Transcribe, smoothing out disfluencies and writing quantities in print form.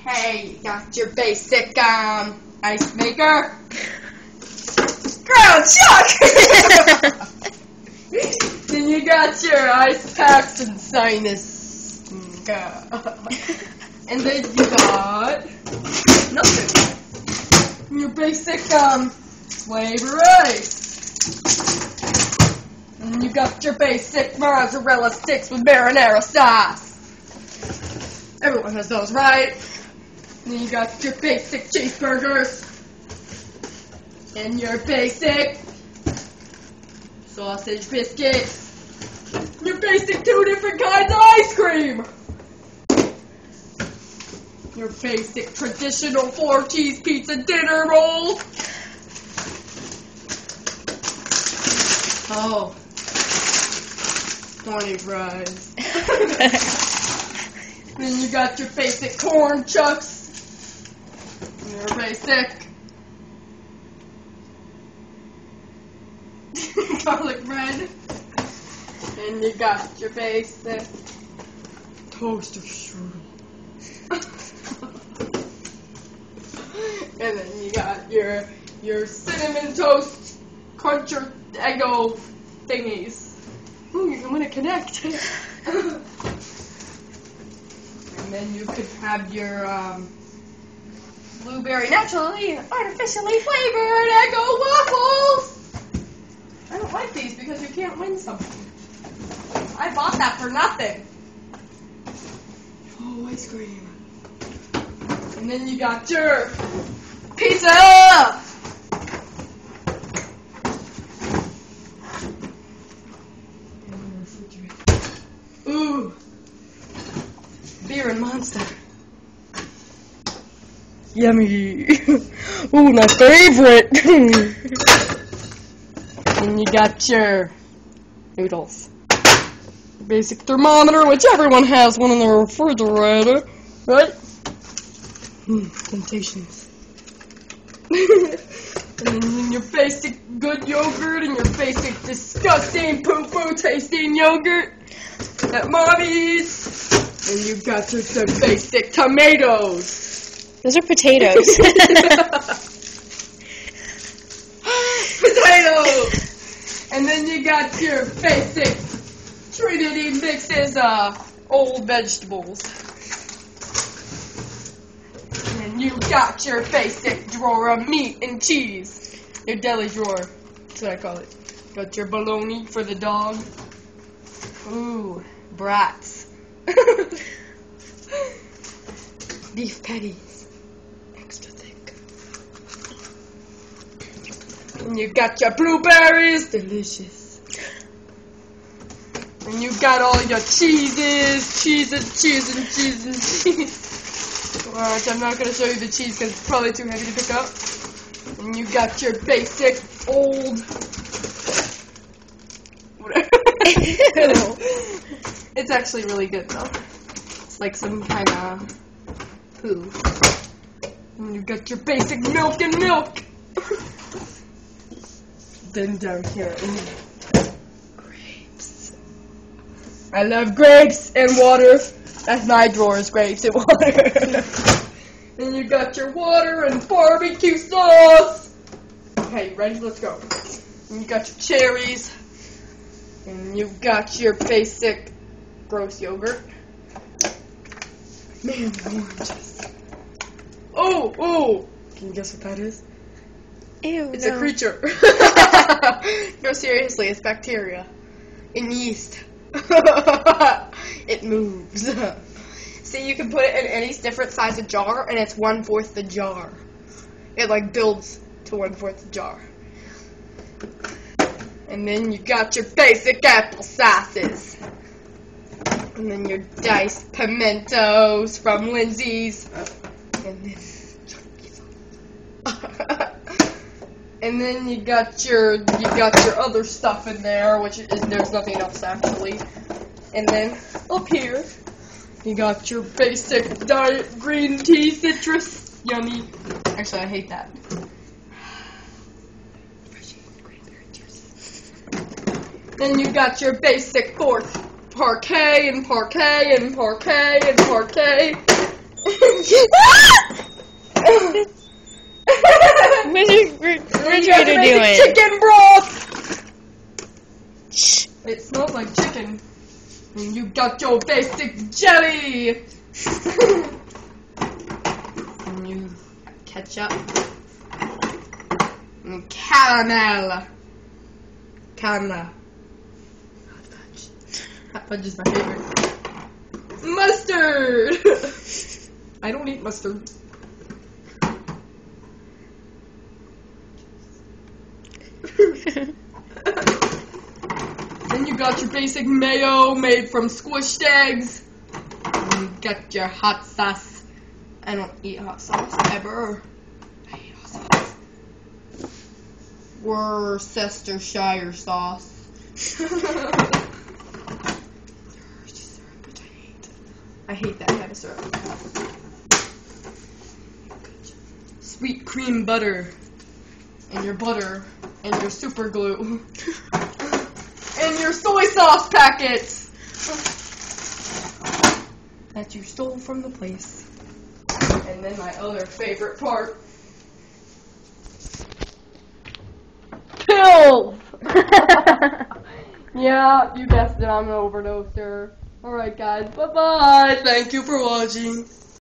Okay, you got your basic ice maker. Ground chuck! Then you got your ice packs and sinus. And then you got nothing. Your basic flavor ice. And you got your basic mozzarella sticks with marinara sauce. Everyone has those, right? And then you got your basic cheeseburgers. And your basic sausage biscuits. Your basic 2 different kinds of ice cream. Your basic traditional 4-cheese pizza dinner roll. Oh. 20 fries. Then you got your basic corn chucks. Your basic garlic bread. And you got your basic toaster strudel. And then you got your cinnamon toast cruncher Eggo thingies. Ooh, I'm gonna connect. And then you could have your blueberry naturally artificially flavored Eggo waffles. I don't like these because you can't win something. I bought that for nothing. Oh, ice cream. And then you got your pizza. Ooh. Beer and Monster. Yummy. Ooh, my favorite. And you got your noodles. Basic thermometer, which everyone has one in their refrigerator, right? Temptations. And then your basic good yogurt and your basic disgusting poo-poo tasting yogurt at Mommy's. And you got your basic tomatoes. Those are potatoes. Potatoes! And then you got your basic Trinity mixes old vegetables. And you got your basic drawer of meat and cheese. Your deli drawer. That's what I call it. Got your bologna for the dog. Ooh, brats. Beef patties. Extra thick. And you got your blueberries. Delicious. And you got all your cheese. Alright, I'm not going to show you the cheese because it's probably too heavy to pick up. And you got your basic old... whatever. It's actually really good though. It's like some kind of poo. And you got your basic milk and milk. Then down here, grapes. I love grapes and water. That's my drawer is grapes and water. And you got your water and barbecue sauce. Okay, you ready? Let's go. And you got your cherries. And you got your basic gross yogurt. Man, oranges. Oh! Can you guess what that is? Ew, It's no. a creature. No, seriously, it's bacteria. And yeast. It moves. See, you can put it in any different size of jar, and it's 1/4 the jar. It, like, builds to 1/4 the jar. And then you got your basic apple sauces. And then your diced pimentos from Lindsay's. And then and then you got your other stuff in there, which is there's nothing else actually. And then up here you got your basic diet green tea citrus. Yummy. Actually, I hate that. Then you got your basic parquet and parquet and parquet and parquet. What's your refrigerator doing? Chicken broth! It smells like chicken. And you got your basic jelly! And you ketchup. And caramel. Caramel. Hot fudge. Hot fudge is my favorite. Mustard! I don't eat mustard. Then you got your basic mayo made from squished eggs. And you got your hot sauce. I don't eat hot sauce ever. I hate hot sauce. Worcestershire sauce. I hate that kind of syrup. Sweet cream butter. And your butter. And your super glue. And your soy sauce packets. That you stole from the place. And then my other favorite part. Pills! Yeah, you guessed it, I'm an overdoser. Alright guys, bye bye. Thank you for watching.